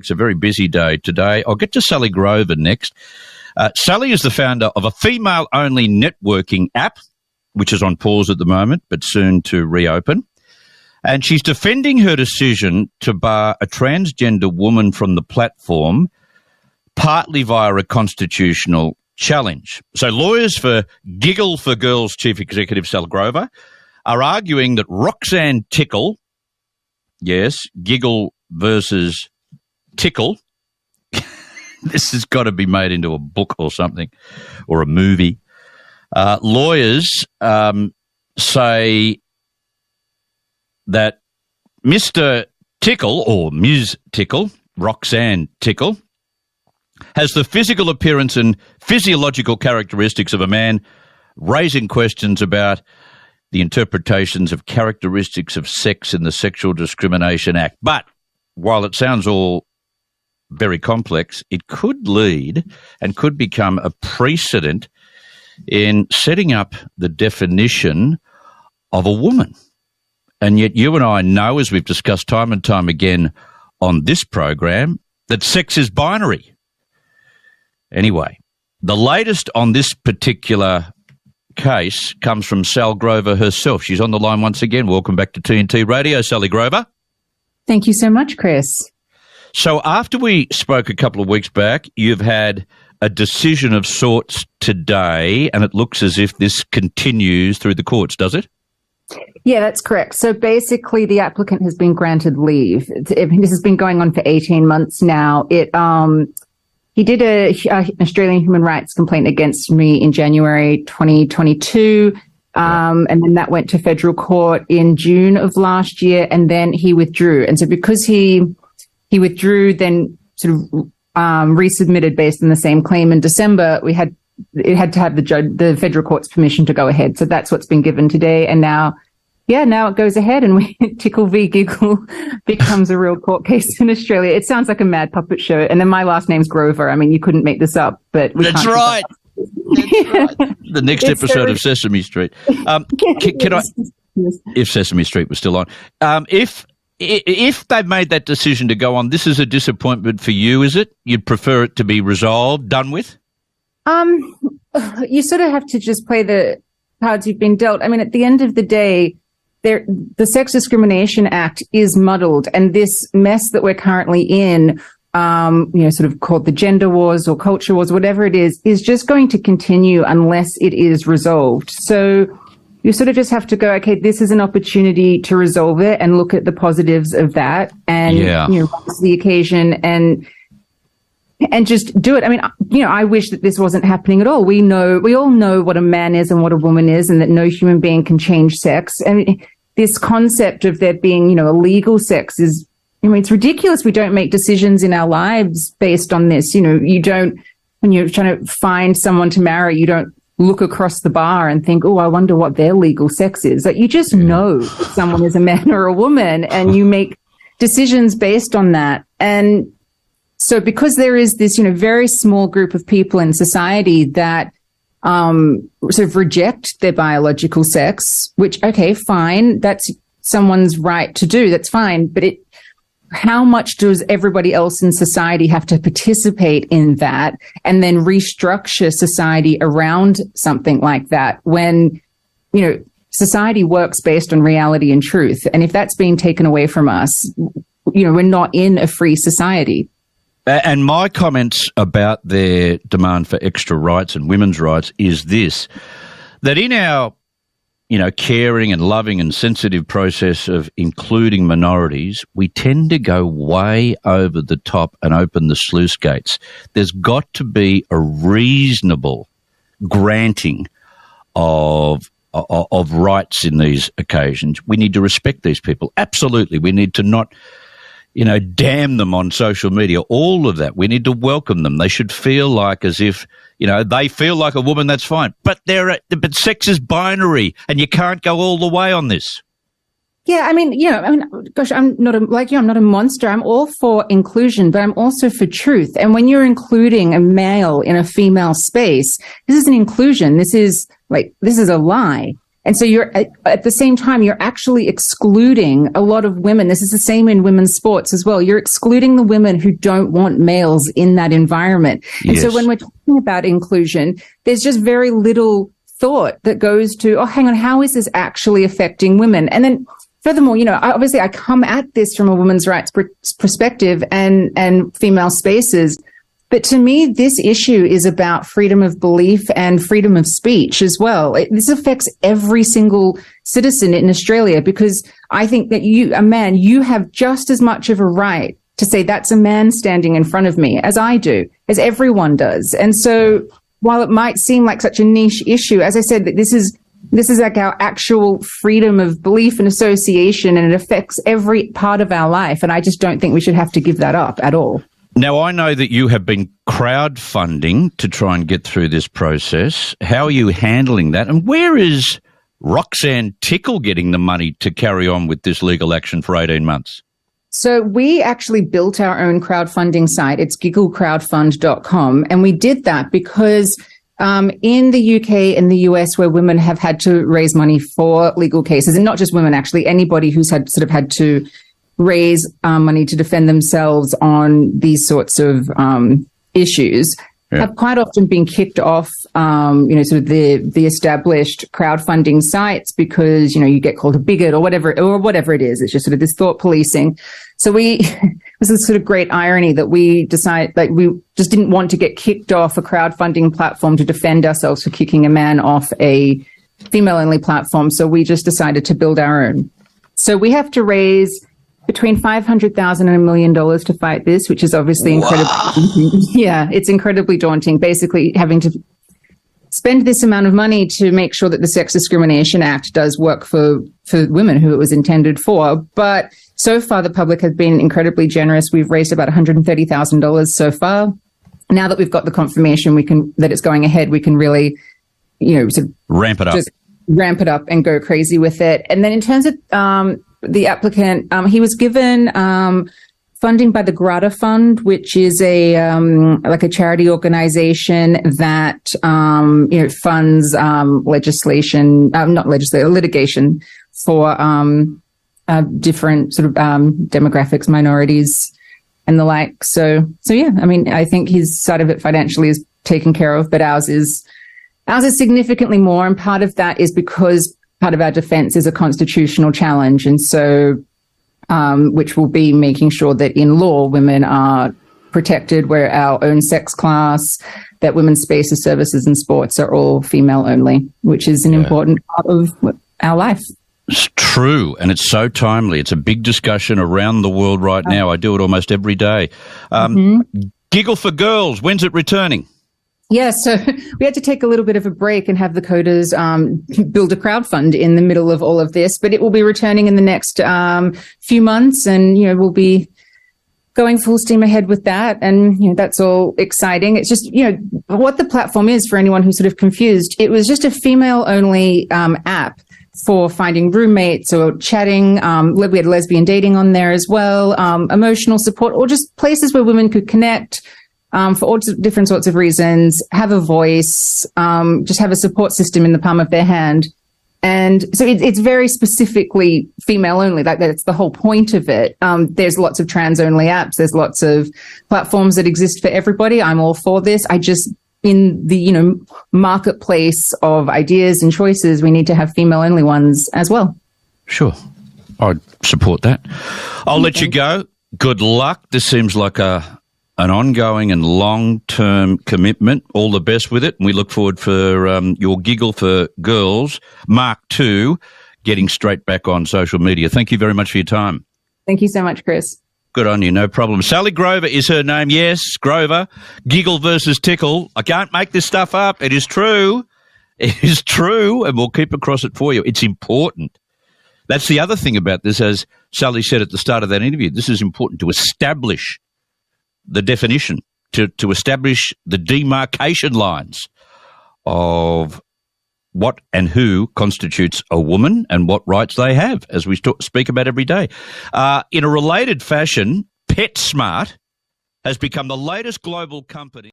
It's a very busy day today. I'll get to Sally Grover next. Sally is the founder of a female-only networking app, which is on pause at the moment, but soon to reopen. And she's defending her decision to bar a transgender woman from the platform, partly via a constitutional challenge. So lawyers for Giggle for Girls Chief Executive Sally Grover are arguing that Roxanne Tickle, yes, Giggle versus Tickle, this has got to be made into a book or something, or a movie. Lawyers say that Mr. Tickle, or Ms. Tickle, Roxanne Tickle, has the physical appearance and physiological characteristics of a man, raising questions about the interpretations of characteristics of sex in the Sexual Discrimination Act. But while it sounds all very complex, it could lead and could become a precedent in setting up the definition of a woman. And yet you and I know, as we've discussed time and time again on this program, that sex is binary. Anyway, the latest on this particular case comes from Sal Grover herself. She's on the line once again. Welcome back to TNT Radio, Sally Grover. Thank you so much, Chris. So after we spoke a couple of weeks back, you've had a decision of sorts today, and it looks as if this continues through the courts, does it? Yeah, that's correct. So basically, the applicant has been granted leave. This has been going on for 18 months now. He did an Australian human rights complaint against me in January 2022, and then that went to federal court in June of last year, and then he withdrew. And so because he withdrew, then sort of resubmitted based on the same claim in December, it had to have the federal court's permission to go ahead. So that's what's been given today, and now it goes ahead, and Tickle v. Giggle becomes a real court case in Australia. It sounds like a mad puppet show. And then my last name's Grover. I mean, you couldn't make this up, but that's right. That's right. The next episode of Sesame Street. Can I, if Sesame Street was still on, if they've made that decision to go on, this is a disappointment for you, is it? You'd prefer it to be resolved, done with? You sort of have to just play the cards you've been dealt. I mean, at the end of the day, the Sex Discrimination Act is muddled, and this mess that we're currently in, sort of called the gender wars or culture wars, whatever it is just going to continue unless it is resolved. So you sort of just have to go, okay, this is an opportunity to resolve it and look at the positives of that, and rise to the occasion and just do it. I mean, I wish that this wasn't happening at all. We all know what a man is and what a woman is, and that no human being can change sex. And this concept of there being, a legal sex is, it's ridiculous. We don't make decisions in our lives based on this. You don't, when you're trying to find someone to marry, you don't look across the bar and think, oh, I wonder what their legal sex is. Like, you just know if someone is a man or a woman, and you make decisions based on that. And so because there is this, very small group of people in society that sort of reject their biological sex, which, okay, fine, that's someone's right to do, that's fine. But how much does everybody else in society have to participate in that and then restructure society around something like that when, society works based on reality and truth? And if that's being taken away from us, we're not in a free society. And my comments about their demand for extra rights and women's rights is this, that in our, caring and loving and sensitive process of including minorities, we tend to go way over the top and open the sluice gates. There's got to be a reasonable granting of rights in these occasions. We need to respect these people. Absolutely. We need to not damn them on social media, all of that. We need to welcome them. They should feel like as if, they feel like a woman, that's fine. But but sex is binary, and you can't go all the way on this. Yeah, gosh, I'm not I'm not a monster. I'm all for inclusion, but I'm also for truth. And when you're including a male in a female space, this is an inclusion. This is a lie. And so you're at the same time, you're actually excluding a lot of women. This is the same in women's sports as well. You're excluding the women who don't want males in that environment. And so when we're talking about inclusion, there's just very little thought that goes to, oh, hang on, how is this actually affecting women? And then furthermore, obviously I come at this from a women's rights perspective and female spaces. But to me, this issue is about freedom of belief and freedom of speech as well. This affects every single citizen in Australia, because I think that you, a man, you have just as much of a right to say that's a man standing in front of me as I do, as everyone does. And so while it might seem like such a niche issue, as I said, that this is like our actual freedom of belief and association, and it affects every part of our life. And I just don't think we should have to give that up at all. Now, I know that you have been crowdfunding to try and get through this process. How are you handling that? And where is Roxanne Tickle getting the money to carry on with this legal action for 18 months? So we actually built our own crowdfunding site. It's gigglecrowdfund.com. And we did that because in the UK and the US, where women have had to raise money for legal cases, and not just women, actually, anybody who's had to raise money to defend themselves on these sorts of issues, have quite often been kicked off, sort of the established crowdfunding sites, because, you get called a bigot or whatever it is. It's just sort of this thought policing. So it was a sort of great irony that we decided, like, we just didn't want to get kicked off a crowdfunding platform to defend ourselves for kicking a man off a female-only platform. So we just decided to build our own. So we have to raise between $500,000 and $1 million to fight this, which is obviously incredibly daunting. Yeah, it's incredibly daunting, basically having to spend this amount of money to make sure that the Sex Discrimination Act does work for women who it was intended for. But so far, the public has been incredibly generous. We've raised about $130,000 so far. Now that we've got the confirmation that it's going ahead, we can really, sort of ramp it up. Just ramp it up and go crazy with it. And then in terms of the applicant, he was given funding by the Grata Fund, which is a charity organization that funds litigation for different sort of demographics, minorities, and the like. So yeah, I mean, I think his side of it financially is taken care of, but ours is significantly more, and part of that is because part of our defense is a constitutional challenge. And so, which will be making sure that in law, women are protected. We're our own sex class, that women's spaces, services, and sports are all female only, which is an important part of our life. It's true, and it's so timely. It's a big discussion around the world right now. I do it almost every day. Giggle for Girls, when's it returning? Yeah, so we had to take a little bit of a break and have the coders build a crowdfund in the middle of all of this, but it will be returning in the next few months, and we'll be going full steam ahead with that, and that's all exciting. It's just what the platform is, for anyone who's sort of confused. It was just a female-only app for finding roommates or chatting. We had lesbian dating on there as well, emotional support, or just places where women could connect. For all different sorts of reasons, have a voice, just have a support system in the palm of their hand. And so it's very specifically female only. That's the whole point of it. There's lots of trans only apps. There's lots of platforms that exist for everybody. I'm all for this. I just, in the, marketplace of ideas and choices, we need to have female only ones as well. Sure. I'd support that. I'll let you go. Good luck. This seems like an ongoing and long-term commitment. All the best with it. And we look forward for your Giggle for Girls, Mark II, getting straight back on social media. Thank you very much for your time. Thank you so much, Chris. Good on you, no problem. Sally Grover is her name. Yes, Grover. Giggle versus Tickle. I can't make this stuff up. It is true. It is true, and we'll keep across it for you. It's important. That's the other thing about this, as Sally said at the start of that interview. This is important to establish the definition, to establish the demarcation lines of what and who constitutes a woman and what rights they have, as we speak about every day. In a related fashion, PetSmart has become the latest global company